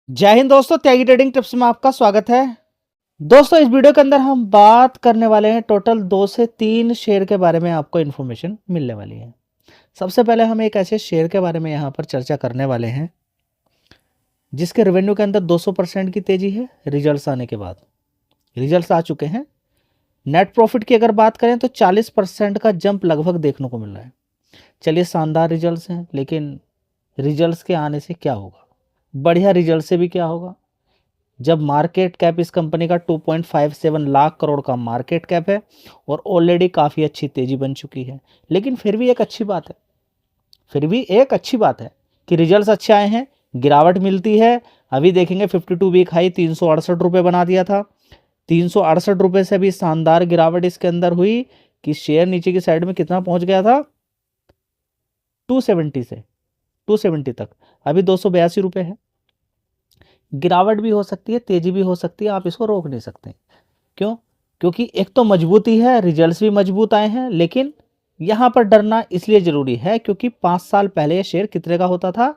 जय हिंद दोस्तों, त्यागी trading tips में आपका स्वागत है। दोस्तों, इस वीडियो के अंदर हम बात करने वाले हैं टोटल 2 से 3 शेयर के बारे में आपको इन्फॉर्मेशन मिलने वाली है। सबसे पहले हम एक ऐसे शेयर के बारे में यहाँ पर चर्चा करने वाले हैं जिसके रेवेन्यू के अंदर 200% की तेजी है रिजल्ट्स आने के बाद। रिजल्ट्स आ चुके हैं। नेट प्रॉफिट की अगर बात करें तो 40% का जंप लगभग देखने को मिल रहा है। चलिए, शानदार रिजल्ट्स हैं, लेकिन रिजल्ट्स के आने से क्या होगा? बढ़िया रिजल्ट से भी क्या होगा जब मार्केट कैप इस कंपनी का 2.57 लाख करोड़ का मार्केट कैप है और ऑलरेडी काफ़ी अच्छी तेजी बन चुकी है। लेकिन फिर भी एक अच्छी बात है, कि रिजल्ट्स अच्छे आए हैं, गिरावट मिलती है। अभी देखेंगे 52 वीक हाई 368 रुपये बना दिया था। 368 रुपये से भी शानदार गिरावट इसके अंदर हुई कि शेयर नीचे की साइड में कितना पहुंच गया था, 270 से 270 तक। अभी 282 रुपये है। गिरावट भी हो सकती है, तेजी भी हो सकती है, आप इसको रोक नहीं सकते। क्यों? क्योंकि एक तो मजबूती है, रिजल्ट्स भी मजबूत आए हैं। लेकिन यहाँ पर डरना इसलिए जरूरी है क्योंकि 5 साल पहले ये शेयर कितने का होता था?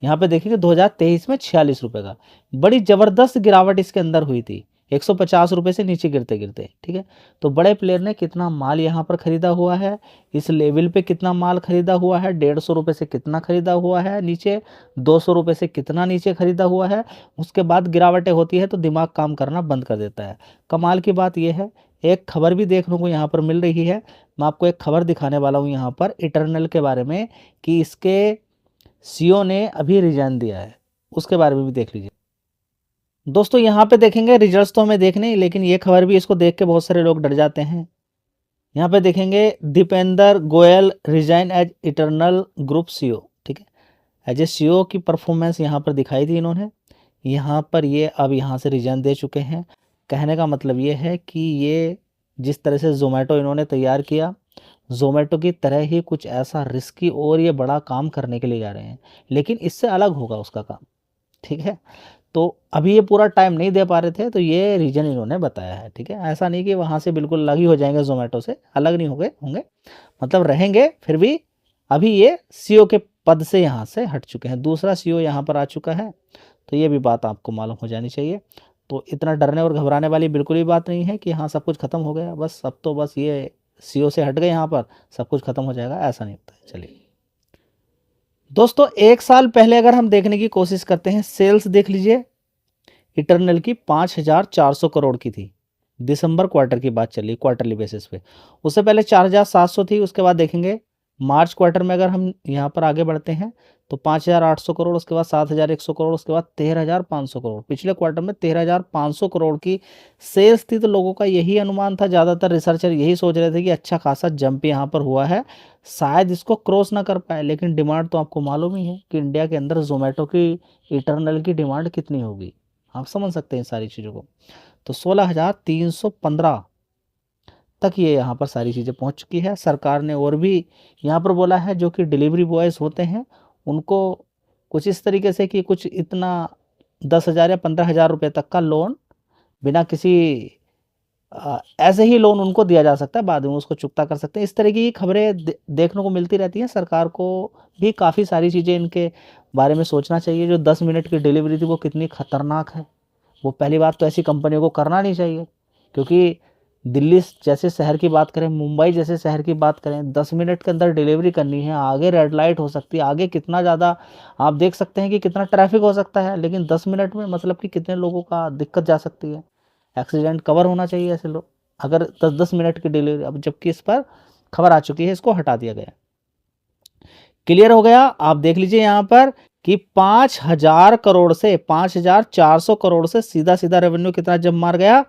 यहाँ पे देखेंगे 2023 में 46 रुपए का। बड़ी जबरदस्त गिरावट इसके अंदर हुई थी, 150 रुपए से नीचे गिरते गिरते। ठीक है, तो बड़े प्लेयर ने कितना माल यहाँ पर खरीदा हुआ है, इस लेवल पे कितना माल खरीदा हुआ है, 150 रुपये से कितना खरीदा हुआ है नीचे, 200 रुपये से कितना नीचे खरीदा हुआ है। उसके बाद गिरावटें होती है तो दिमाग काम करना बंद कर देता है। कमाल की बात यह है, एक खबर भी देखने को यहाँ पर मिल रही है। मैं आपको एक खबर दिखाने वाला हूँ यहाँ पर इटर्नल के बारे में, कि इसके सीईओ ने अभी रिजाइन दिया है, उसके बारे में भी देख लीजिए। दोस्तों, यहाँ पे देखेंगे रिजल्ट्स तो हमें देखने, लेकिन ये खबर भी इसको देख के बहुत सारे लोग डर जाते हैं। यहाँ पे देखेंगे Deepinder Goyal resign as Eternal group CEO. ठीक है, एज ए सीईओ की परफॉर्मेंस यहाँ पर दिखाई थी इन्होंने। यहाँ पर ये अब यहाँ से रिजाइन दे चुके हैं। कहने का मतलब ये है कि ये जिस तरह से जोमेटो इन्होंने तैयार किया, जोमेटो की तरह ही कुछ ऐसा रिस्की और ये बड़ा काम करने के लिए जा रहे हैं, लेकिन इससे अलग होगा उसका काम। ठीक है, तो अभी ये पूरा टाइम नहीं दे पा रहे थे, तो ये रीजन इन्होंने बताया है। ठीक है, ऐसा नहीं कि वहाँ से बिल्कुल अलग ही हो जाएंगे, जोमेटो से अलग नहीं होंगे, मतलब रहेंगे फिर भी। अभी ये सीईओ के पद से यहाँ से हट चुके हैं, दूसरा सीईओ यहाँ पर आ चुका है। तो ये भी बात आपको मालूम हो जानी चाहिए। तो इतना डरने और घबराने वाली बिल्कुल भी बात नहीं है कि हाँ सब कुछ खत्म हो गया, बस अब तो बस ये सीईओ से हट गए यहाँ पर सब कुछ खत्म हो जाएगा, ऐसा नहीं होता है। चलिए दोस्तों, 1 साल पहले अगर हम देखने की कोशिश करते हैं, सेल्स देख लीजिए, इटर्नल की 5,400 करोड़ की थी। दिसंबर क्वार्टर की बात चली, क्वार्टरली बेसिस पे। उससे पहले 4,700 थी। उसके बाद देखेंगे मार्च क्वार्टर में अगर हम यहाँ पर आगे बढ़ते हैं तो 5,800 करोड़, उसके बाद 7,100 करोड़, उसके बाद 13,500 करोड़। पिछले क्वार्टर में 13,500 करोड़ की सेल्स थी। तो लोगों का यही अनुमान था, ज़्यादातर रिसर्चर यही सोच रहे थे कि अच्छा खासा जंप यहाँ पर हुआ है, शायद इसको क्रॉस ना कर पाए। लेकिन डिमांड तो आपको मालूम ही है कि इंडिया के अंदर जोमेटो की इटर्नल की डिमांड कितनी होगी, आप समझ सकते हैं सारी चीज़ों को। तो 16,315 तक ये यहाँ पर सारी चीज़ें पहुँच चुकी है। सरकार ने और भी यहाँ पर बोला है, जो कि डिलीवरी बॉयज़ होते हैं उनको कुछ इस तरीके से कि कुछ इतना 10,000 या 15,000 रुपये तक का लोन बिना किसी ऐसे ही लोन उनको दिया जा सकता है, बाद में उसको चुकता कर सकते हैं। इस तरह की खबरें देखने को मिलती रहती हैं। सरकार को भी काफ़ी सारी चीज़ें इनके बारे में सोचना चाहिए। जो 10 मिनट की डिलीवरी थी वो कितनी खतरनाक है, वो पहली बात तो ऐसी कंपनियों को करना नहीं चाहिए। क्योंकि दिल्ली जैसे शहर की बात करें, मुंबई जैसे शहर की बात करें, 10 मिनट के अंदर डिलीवरी करनी है, आगे रेड लाइट हो सकती है, आगे कितना ज़्यादा आप देख सकते हैं कि कितना ट्रैफिक हो सकता है। लेकिन 10 मिनट में मतलब कि कितने लोगों का दिक्कत जा सकती है, एक्सीडेंट कवर होना चाहिए ऐसे लोग अगर 10-10 मिनट की डिलीवरी। अब जबकि इस पर खबर आ चुकी है, इसको हटा दिया गया। क्लियर हो गया? आप देख लीजिए यहाँ पर कि 5,000 करोड़ से 5,400 करोड़ से सीधा सीधा रेवेन्यू कितना जंप मार गया,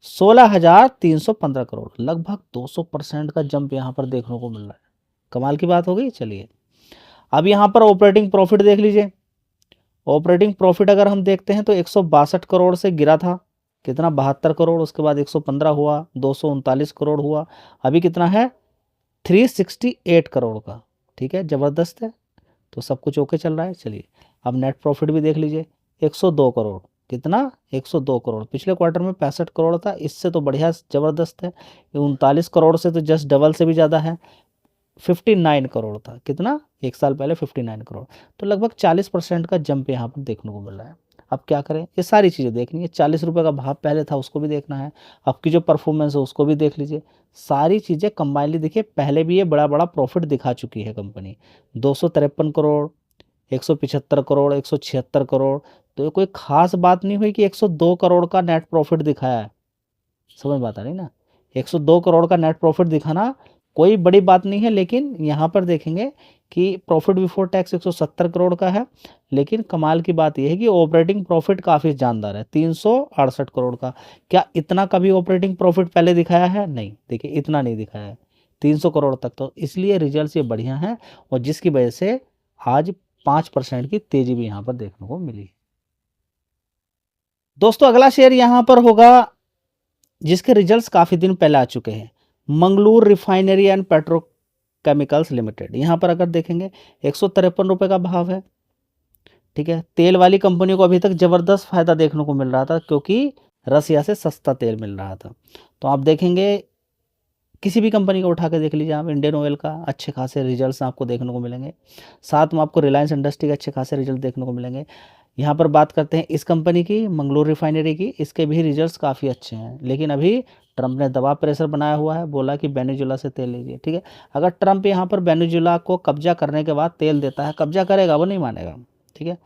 16,315 करोड़। लगभग 200% का जंप यहाँ पर देखने को मिल रहा है। कमाल की बात हो गई। चलिए, अब यहाँ पर ऑपरेटिंग प्रॉफिट देख लीजिए। ऑपरेटिंग प्रॉफिट अगर हम देखते हैं तो 162 करोड़ से गिरा था, कितना 72 करोड़, उसके बाद 115 हुआ, 239 करोड़ हुआ, अभी कितना है 368 करोड़ का। ठीक है, ज़बरदस्त है। तो सब कुछ ओके चल रहा है। चलिए, अब नेट प्रॉफिट भी देख लीजिए, 102 करोड़। कितना? 102 करोड़। पिछले क्वार्टर में 65 करोड़ था, इससे तो बढ़िया ज़बरदस्त है। 39 करोड़ से तो जस्ट डबल से भी ज़्यादा है। 59 करोड़ था, कितना? 1 साल पहले 59 करोड़। तो लगभग 40% का जंप यहाँ पर देखने को मिल रहा है। अब क्या करें, ये सारी चीज़ें देखनी है। 40 रुपये का भाव पहले था उसको भी देखना है, अब की जो परफॉर्मेंस है उसको भी देख लीजिए। सारी चीज़ें कंबाइनली देखिए, पहले भी ये बड़ा बड़ा प्रॉफिट दिखा चुकी है कंपनी, 253 करोड़, 175 करोड़, 176 करोड़। तो ये कोई खास बात नहीं हुई कि 102 करोड़ का नेट प्रॉफिट दिखाया है, समझ बात आ रही ना। 102 करोड़ का नेट प्रॉफिट दिखाना कोई बड़ी बात नहीं है, लेकिन यहाँ पर देखेंगे कि प्रॉफिट बिफोर टैक्स 170 करोड़ का है। लेकिन कमाल की बात यह है कि ऑपरेटिंग प्रॉफिट काफ़ी जानदार है, 368 करोड़ का। क्या इतना कभी ऑपरेटिंग प्रॉफिट पहले दिखाया है? नहीं, देखिए इतना नहीं दिखाया है, 300 करोड़ तक। तो इसलिए रिजल्ट ये बढ़िया हैं, और जिसकी वजह से आज 5% की तेजी भी यहाँ पर देखने को मिली। दोस्तों अगला शेयर यहाँ पर होगा जिसके रिजल्ट्स काफ़ी दिन पहले आ चुके हैं, Mangalore refinery and petrochemicals limited. यहाँ पर अगर देखेंगे 153 रुपये का भाव है, ठीक है। तेल वाली कंपनियों को अभी तक ज़बरदस्त फायदा देखने को मिल रहा था, क्योंकि रसिया से सस्ता तेल मिल रहा था। तो आप देखेंगे किसी भी कंपनी को उठा के देख लीजिए आप, इंडियन ऑयल का अच्छे खासे रिजल्ट्स आपको देखने को मिलेंगे, साथ में आपको रिलायंस इंडस्ट्री के अच्छे खासे रिजल्ट देखने को मिलेंगे। यहाँ पर बात करते हैं इस कंपनी की, मंगलूर रिफाइनरी की, इसके भी रिजल्ट्स काफ़ी अच्छे हैं। लेकिन अभी ट्रंप ने दबाव प्रेशर बनाया हुआ है, बोला कि वेनेजुला से तेल लीजिए, ठीक है। अगर ट्रंप यहाँ पर वेनेजुला को कब्जा करने के बाद तेल देता है, कब्जा करेगा, वो नहीं मानेगा, ठीक है,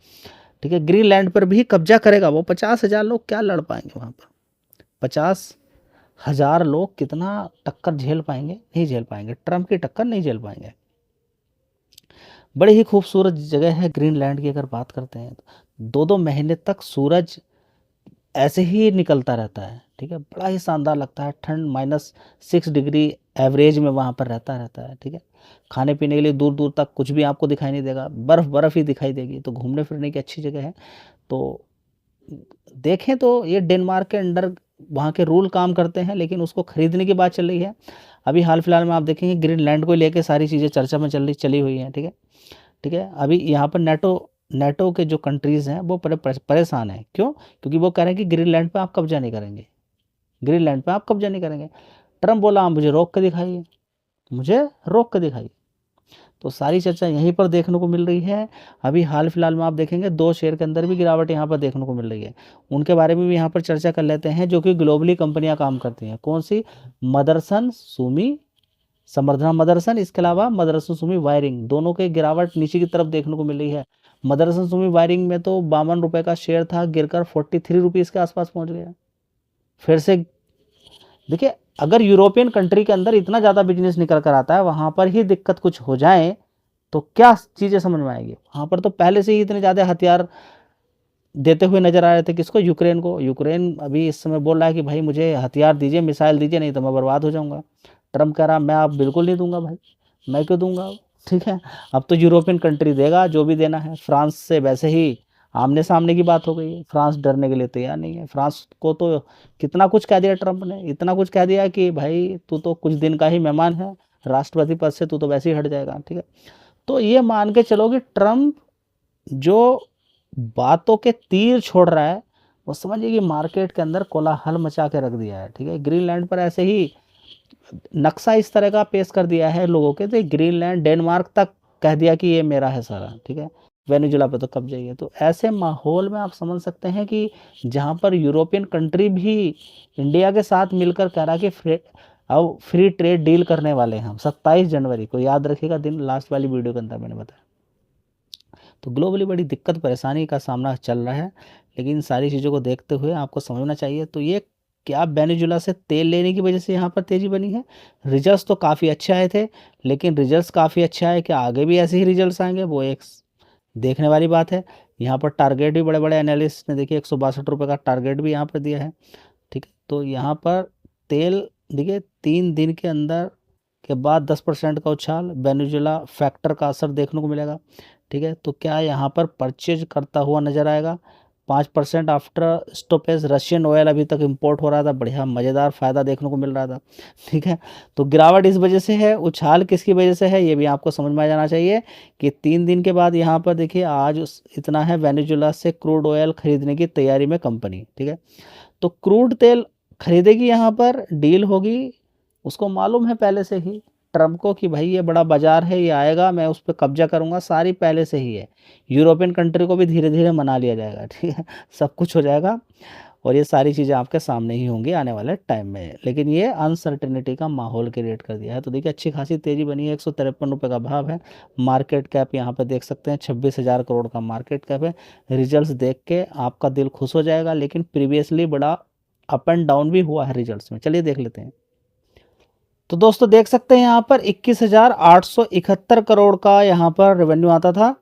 ठीक है। ग्रीनलैंड पर भी कब्जा करेगा वो, 50,000 लोग क्या लड़ पाएंगे वहाँ पर, 50,000 लोग कितना टक्कर झेल पाएंगे? नहीं झेल पाएंगे, ट्रंप की टक्कर नहीं झेल पाएंगे। बड़ी ही खूबसूरत जगह है ग्रीनलैंड की। अगर बात करते हैं तो 2-2 महीने तक सूरज ऐसे ही निकलता रहता है, ठीक है, बड़ा ही शानदार लगता है। ठंड -6 डिग्री एवरेज में वहाँ पर रहता है, ठीक है। खाने पीने के लिए दूर दूर तक कुछ भी आपको दिखाई नहीं देगा, बर्फ़ ही दिखाई देगी। तो घूमने फिरने की अच्छी जगह है। तो देखें तो ये डेनमार्क के अंडर वहाँ के रूल काम करते हैं, लेकिन उसको खरीदने की बात चल रही है। अभी हाल फिलहाल में आप देखेंगे ग्रीनलैंड को लेके सारी चीज़ें चर्चा में चली हुई हैं, ठीक है, ठीक है। अभी यहाँ पर नेटो के जो कंट्रीज़ हैं वो परेशान हैं। क्यों? क्योंकि वो कह रहे हैं कि ग्रीनलैंड पे आप कब्जा नहीं करेंगे, ग्रीनलैंड पे आप कब्जा नहीं करेंगे। ट्रंप बोला आप मुझे रोक के दिखाइए, मुझे रोक के दिखाइए। तो सारी चर्चा यहीं पर देखने को मिल रही है। अभी हाल फिलहाल में आप देखेंगे 2 शेयर के अंदर भी गिरावट यहाँ पर देखने को मिल रही है। उनके बारे में भी यहाँ पर चर्चा कर लेते हैं, जो कि ग्लोबली कंपनियाँ काम करती हैं। कौन सी? मदरसन सुमी समर्धना मदरसन, इसके अलावा मदरसन सुमी वायरिंग, दोनों के गिरावट नीचे की तरफ देखने को मिल रही है। मदरसन सुमी वायरिंग में तो 52 रुपये का शेयर था, गिरकर 43 रुपीज़ के आसपास पहुंच गया। फिर से देखिए, अगर यूरोपियन कंट्री के अंदर इतना ज़्यादा बिजनेस निकल कर आता है, वहाँ पर ही दिक्कत कुछ हो जाए तो क्या चीज़ें समझ में आएगी। वहाँ पर तो पहले से ही इतने ज़्यादा हथियार देते हुए नजर आ रहे थे। किसको? यूक्रेन को। यूक्रेन अभी इस समय बोल रहा है कि भाई मुझे हथियार दीजिए, मिसाइल दीजिए, नहीं तो मैं बर्बाद हो जाऊंगा। ट्रंप कह रहा मैं आप बिल्कुल नहीं दूंगा भाई, मैं क्यों दूंगा, ठीक है। अब तो यूरोपियन कंट्री देगा जो भी देना है। फ्रांस से वैसे ही आमने सामने की बात हो गई है, फ्रांस डरने के लिए तैयार नहीं है। फ्रांस को तो कितना कुछ कह दिया ट्रंप ने, इतना कुछ कह दिया कि भाई तू तो कुछ दिन का ही मेहमान है, राष्ट्रपति पद से तू तो वैसे ही हट जाएगा, ठीक है। तो ये मान के चलो कि ट्रंप जो बातों के तीर छोड़ रहा है, वो समझिए कि मार्केट के अंदर कोलाहल मचा के रख दिया है, ठीक है। ग्रीनलैंड पर ऐसे ही नक्शा इस तरह का पेश कर दिया है लोगों के, तो ग्रीनलैंड डेनमार्क तक कह दिया कि ये मेरा है सारा, ठीक है। वेनेजुला पे तो कब्जा ही है। तो ऐसे माहौल में आप समझ सकते हैं कि जहाँ पर यूरोपियन कंट्री भी इंडिया के साथ मिलकर कह रहा कि अब फ्री ट्रेड डील करने वाले हैं हम 27 जनवरी को, याद रखिएगा दिन, लास्ट वाली वीडियो के अंदर मैंने बताया। तो ग्लोबली बड़ी दिक्कत परेशानी का सामना चल रहा है, लेकिन इन सारी चीज़ों को देखते हुए आपको समझना चाहिए। तो ये क्या वेनेजुला से तेल लेने की वजह से यहाँ पर तेज़ी बनी है? रिजल्ट्स तो काफ़ी अच्छे आए थे, लेकिन रिजल्ट्स काफ़ी अच्छे आए, क्या आगे भी ऐसे ही रिजल्ट्स आएंगे, वो एक देखने वाली बात है। यहाँ पर टारगेट भी बड़े बड़े एनालिस्ट ने देखिए 162 रुपये का टारगेट भी यहाँ पर दिया है, ठीक है। तो यहाँ पर तेल देखिए 3 दिन के अंदर के बाद 10% का उछाल, वेनेजुला फैक्टर का असर देखने को मिलेगा, ठीक है। तो क्या यहाँ पर परचेज करता हुआ नजर आएगा? 5% आफ्टर स्टॉपेज। रशियन ऑयल अभी तक इंपोर्ट हो रहा था, बढ़िया मज़ेदार फ़ायदा देखने को मिल रहा था, ठीक है। तो गिरावट इस वजह से है, उछाल किसकी वजह से है, ये भी आपको समझ में आ जाना चाहिए कि 3 दिन के बाद यहाँ पर देखिए आज इतना है, वेनेजुला से क्रूड ऑयल खरीदने की तैयारी में कंपनी, ठीक है। तो क्रूड तेल खरीदेगी, यहाँ पर डील होगी, उसको मालूम है पहले से ही, ट्रम्प को कि भाई ये बड़ा बाजार है, ये आएगा, मैं उस पर कब्जा करूंगा, सारी पहले से ही है। यूरोपियन कंट्री को भी धीरे धीरे मना लिया जाएगा, ठीक है, सब कुछ हो जाएगा और ये सारी चीज़ें आपके सामने ही होंगी आने वाले टाइम में। लेकिन ये अनसर्टेनिटी का माहौल क्रिएट कर दिया है। तो देखिए अच्छी खासी तेज़ी बनी है, 153 रुपये का भाव है। मार्केट कैप यहाँ पे देख सकते हैं 26,000 करोड़ का मार्केट कैप है। रिजल्ट्स देख के आपका दिल खुश हो जाएगा, लेकिन प्रीवियसली बड़ा अप एंड डाउन भी हुआ है रिजल्ट्स में। चलिए देख लेते हैं। तो दोस्तों देख सकते हैं यहाँ पर 21,871 करोड़ का यहाँ पर रेवेन्यू आता था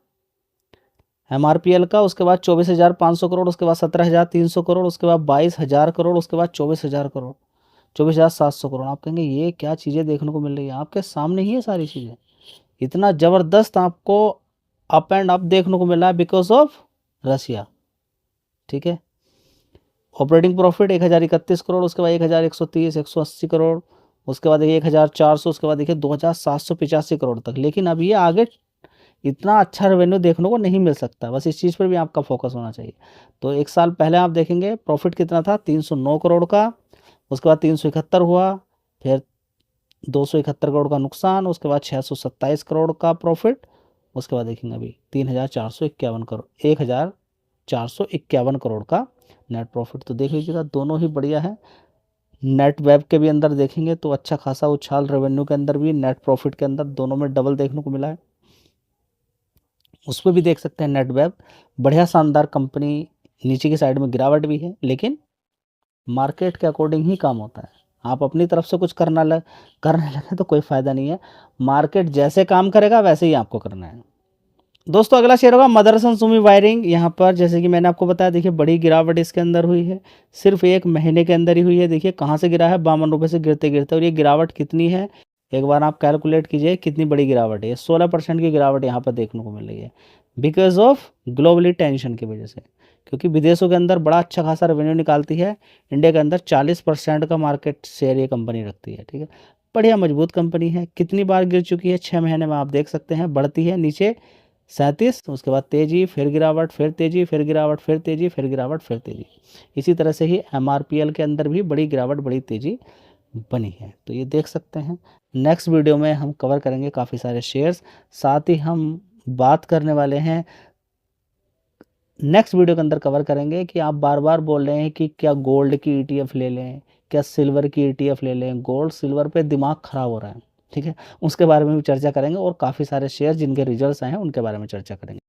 MRPL का। उसके बाद 24,500 करोड़, उसके बाद 17,300 करोड़, उसके बाद 22,000 करोड़, उसके बाद 24,000 करोड़, 24,700 करोड़। आप कहेंगे ये क्या चीज़ें देखने को मिल रही है, आपके सामने ही है सारी चीज़ें। इतना ज़बरदस्त आपको अप एंड अप देखने को मिला है बिकॉज ऑफ रसिया, ठीक है। ऑपरेटिंग प्रॉफिट 1,031 करोड़, उसके बाद 1,130, 180 करोड़, उसके बाद देखिए 1,400, उसके बाद देखिए 2,785 करोड़ तक। लेकिन अब ये आगे इतना अच्छा रेवेन्यू देखने को नहीं मिल सकता, बस इस चीज़ पर भी आपका फोकस होना चाहिए। तो एक साल पहले आप देखेंगे प्रॉफिट कितना था, 309 करोड़ का, उसके बाद 371 हुआ, फिर 271 करोड़ का नुकसान, उसके बाद 627 करोड़ का प्रॉफिट, उसके बाद देखेंगे अभी 3,451 करोड़, 1,451 करोड़ का नेट प्रॉफिट। तो देख लीजिएगा दोनों ही बढ़िया है। नेट वेब के भी अंदर देखेंगे तो अच्छा खासा उछाल रेवेन्यू के अंदर भी, नेट प्रॉफिट के अंदर, दोनों में डबल देखने को मिला है। उस पर भी देख सकते हैं नेट वेब बढ़िया शानदार कंपनी, नीचे की साइड में गिरावट भी है, लेकिन मार्केट के अकॉर्डिंग ही काम होता है। आप अपनी तरफ से कुछ करने लगे तो कोई फ़ायदा नहीं है। मार्केट जैसे काम करेगा वैसे ही आपको करना है। दोस्तों अगला शेयर होगा मदरसन सुमी वायरिंग। यहाँ पर जैसे कि मैंने आपको बताया, देखिए बड़ी गिरावट इसके अंदर हुई है, सिर्फ एक महीने के अंदर ही हुई है। देखिए कहाँ से गिरा है, 52 रुपये से गिरते गिरते। और ये गिरावट कितनी है, एक बार आप कैलकुलेट कीजिए कितनी बड़ी गिरावट है। 16% की गिरावट यहाँ पर देखने को मिल रही है बिकॉज ऑफ ग्लोबली टेंशन की वजह से, क्योंकि विदेशों के अंदर बड़ा अच्छा खासा रेवेन्यू निकालती है। इंडिया के अंदर 40% का मार्केट शेयर ये कंपनी रखती है, ठीक है। बढ़िया मजबूत कंपनी है। कितनी बार गिर चुकी है 6 महीने में आप देख सकते हैं, बढ़ती है नीचे 37, उसके बाद तेजी, फिर गिरावट, फिर तेजी, फिर गिरावट, फिर तेजी, फिर गिरावट, फिर तेजी। इसी तरह से ही MRPL के अंदर भी बड़ी गिरावट, बड़ी तेजी बनी है। तो ये देख सकते हैं। नेक्स्ट वीडियो में हम कवर करेंगे काफ़ी सारे शेयर्स, साथ ही हम बात करने वाले हैं, नेक्स्ट वीडियो के अंदर कवर करेंगे कि आप बार बार बोल रहे हैं कि क्या गोल्ड की ETF ले लें, क्या सिल्वर की ETF ले लें। गोल्ड सिल्वर पे दिमाग खराब हो रहा है, ठीक है। उसके बारे में भी चर्चा करेंगे और काफ़ी सारे शेयर जिनके रिजल्ट्स आए हैं उनके बारे में चर्चा करेंगे।